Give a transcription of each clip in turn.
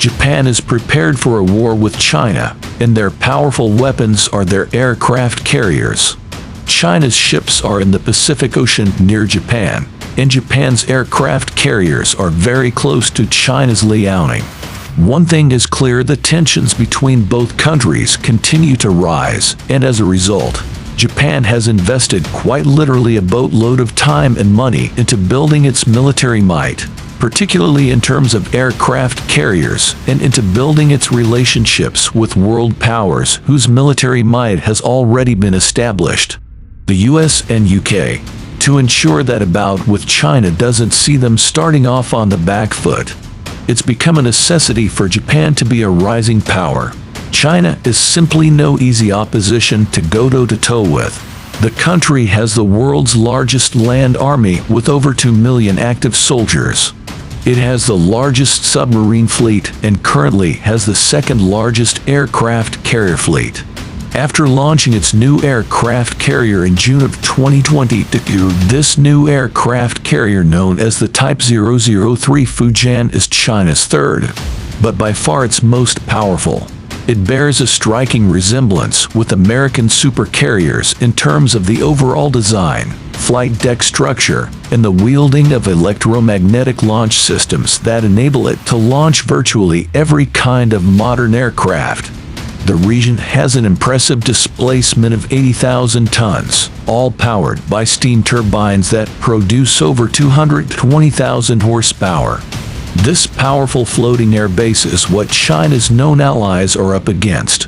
Japan is prepared for a war with China, and their powerful weapons are their aircraft carriers. China's ships are in the Pacific Ocean near Japan, and Japan's aircraft carriers are very close to China's Liaoning. One thing is clear: the tensions between both countries continue to rise, and as a result, Japan has invested quite literally a boatload of time and money into building its military might, particularly in terms of aircraft carriers, and into building its relationships with world powers whose military might has already been established, the US and UK, to ensure that a bout with China doesn't see them starting off on the back foot. It's become a necessity for Japan to be a rising power. China is simply no easy opposition to go toe-to-toe with. The country has the world's largest land army with over 2 million active soldiers. It has the largest submarine fleet and currently has the second largest aircraft carrier fleet. After launching its new aircraft carrier in June of 2020, this new aircraft carrier, known as the Type 003 Fujian, is China's third, but by far its most powerful. It bears a striking resemblance with American supercarriers in terms of the overall design, flight deck structure, and the wielding of electromagnetic launch systems that enable it to launch virtually every kind of modern aircraft. The region has an impressive displacement of 80,000 tons, all powered by steam turbines that produce over 220,000 horsepower. This powerful floating air base is what China's known allies are up against.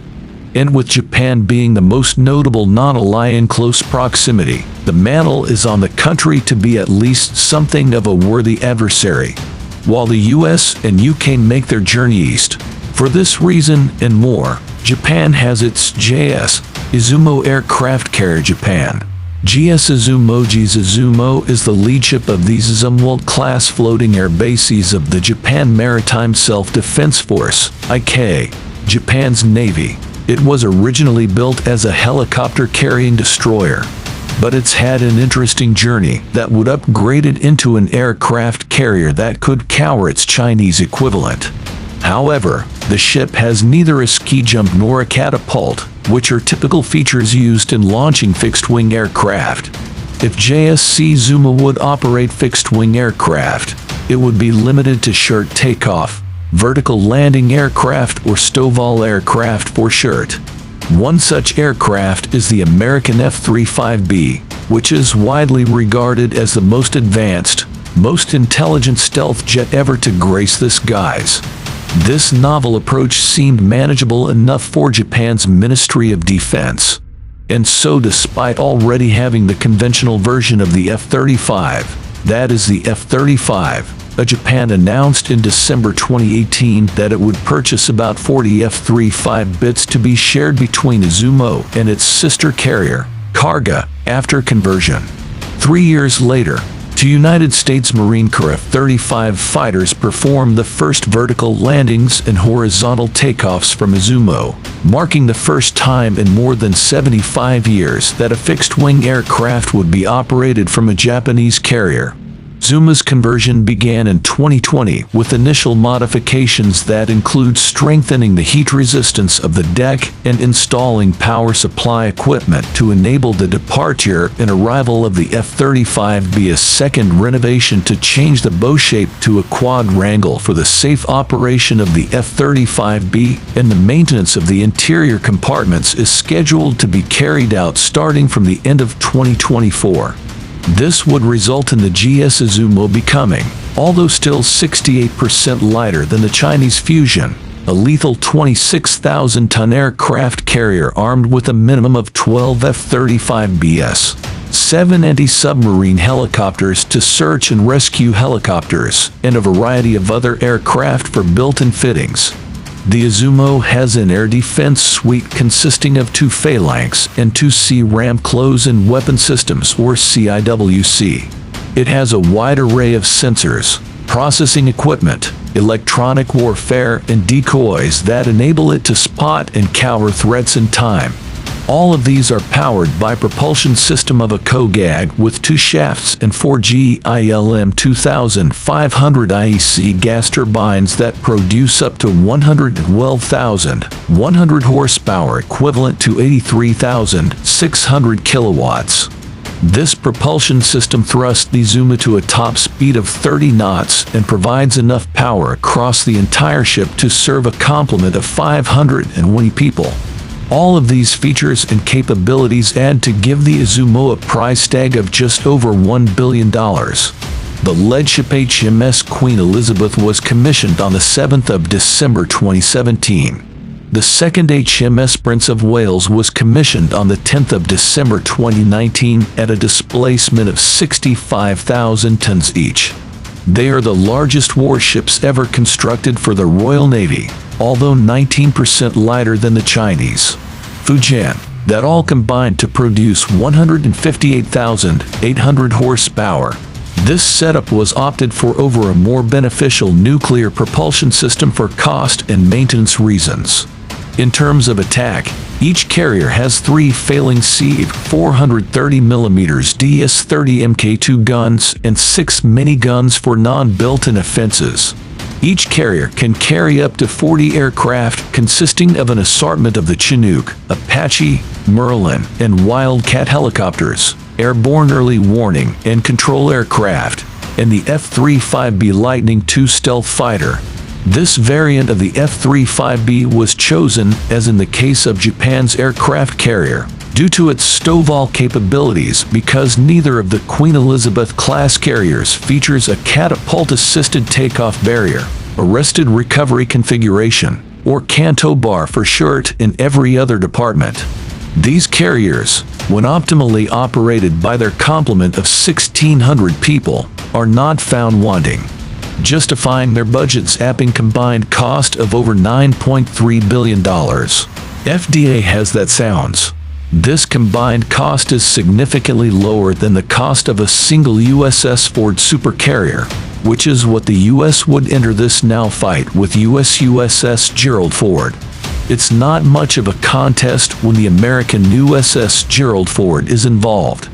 And with Japan being the most notable non-ally in close proximity, the mantle is on the country to be at least something of a worthy adversary, while the US and UK make their journey east. For this reason and more, Japan has its JS Izumo aircraft carrier. Japan GS Izumo is the lead ship of the Izumo-class floating air bases of the Japan Maritime Self-Defense Force, IK, Japan's Navy. It was originally built as a helicopter-carrying destroyer, but it's had an interesting journey that would upgrade it into an aircraft carrier that could cower its Chinese equivalent. However, the ship has neither a ski jump nor a catapult, which are typical features used in launching fixed-wing aircraft. If JSC Izumo would operate fixed-wing aircraft, it would be limited to short takeoff, vertical landing aircraft, or STOVL aircraft for short. One such aircraft is the American F-35B, which is widely regarded as the most advanced, most intelligent stealth jet ever to grace the skies. This novel approach seemed manageable enough for Japan's Ministry of Defense. And so, despite already having the conventional version of the F-35, that is the F-35, Japan announced in December 2018 that it would purchase about 40 F-35 bits to be shared between Izumo and its sister carrier, Karga, after conversion. 3 years later, two United States Marine Corps F-35 fighters performed the first vertical landings and horizontal takeoffs from Izumo, marking the first time in more than 75 years that a fixed-wing aircraft would be operated from a Japanese carrier. Izumo's conversion began in 2020 with initial modifications that include strengthening the heat resistance of the deck and installing power supply equipment to enable the departure and arrival of the F-35B. A second renovation to change the bow shape to a quadrangle for the safe operation of the F-35B, and the maintenance of the interior compartments is scheduled to be carried out starting from the end of 2024. This would result in the GS Izumo becoming, although still 68% lighter than the Chinese Fusion, a lethal 26,000-ton aircraft carrier armed with a minimum of 12 F-35Bs, 7 anti-submarine helicopters to search and rescue helicopters, and a variety of other aircraft for built-in fittings. The Izumo has an air defense suite consisting of 2 phalanx and 2 C-RAM close-in weapon systems, or CIWC. It has a wide array of sensors, processing equipment, electronic warfare, and decoys that enable it to spot and counter threats in time. All of these are powered by propulsion system of a KOGAG with 2 shafts and 4 GILM 2500 IEC gas turbines that produce up to 112,100 horsepower, equivalent to 83,600 kilowatts. This propulsion system thrusts the Zuma to a top speed of 30 knots and provides enough power across the entire ship to serve a complement of 520 people. All of these features and capabilities add to give the Izumo a price tag of just over $1 billion. The lead ship HMS Queen Elizabeth was commissioned on the 7th of December 2017. The second HMS Prince of Wales was commissioned on the 10th of December 2019 at a displacement of 65,000 tons each. They are the largest warships ever constructed for the Royal Navy, although 19% lighter than the Chinese Fujian, that all combined to produce 158,800 horsepower. This setup was opted for over a more beneficial nuclear propulsion system for cost and maintenance reasons. In terms of attack, each carrier has 3 failing C 430mm DS-30 Mk2 guns and 6 miniguns for non-built-in offenses. Each carrier can carry up to 40 aircraft consisting of an assortment of the Chinook, Apache, Merlin, and Wildcat helicopters, airborne early warning and control aircraft, and the F-35B Lightning II stealth fighter. This variant of the F-35B was chosen, as in the case of Japan's aircraft carrier, due to its STOVL capabilities because neither of the Queen Elizabeth class carriers features a catapult-assisted takeoff barrier, arrested recovery configuration, or canto bar for short in every other department. These carriers, when optimally operated by their complement of 1,600 people, are not found wanting, justifying their budget's apping combined cost of over $9.3 billion. FDA has that sounds. This combined cost is significantly lower than the cost of a single USS Ford supercarrier, which is what the U.S. would enter this now fight with USS Gerald Ford. It's not much of a contest when the American USS Gerald Ford is involved.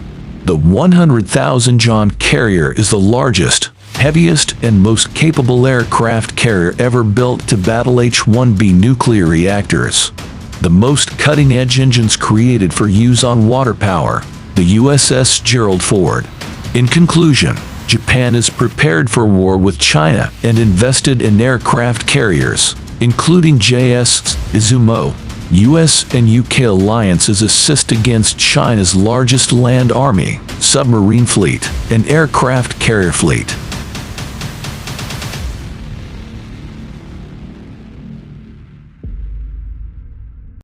The 100,000 John carrier is the largest, heaviest, and most capable aircraft carrier ever built to battle H-1B nuclear reactors. The most cutting-edge engines created for use on water power, the USS Gerald Ford. In conclusion, Japan is prepared for war with China and invested in aircraft carriers, including JS Izumo. US and UK alliances assist against China's largest land army, submarine fleet, and aircraft carrier fleet.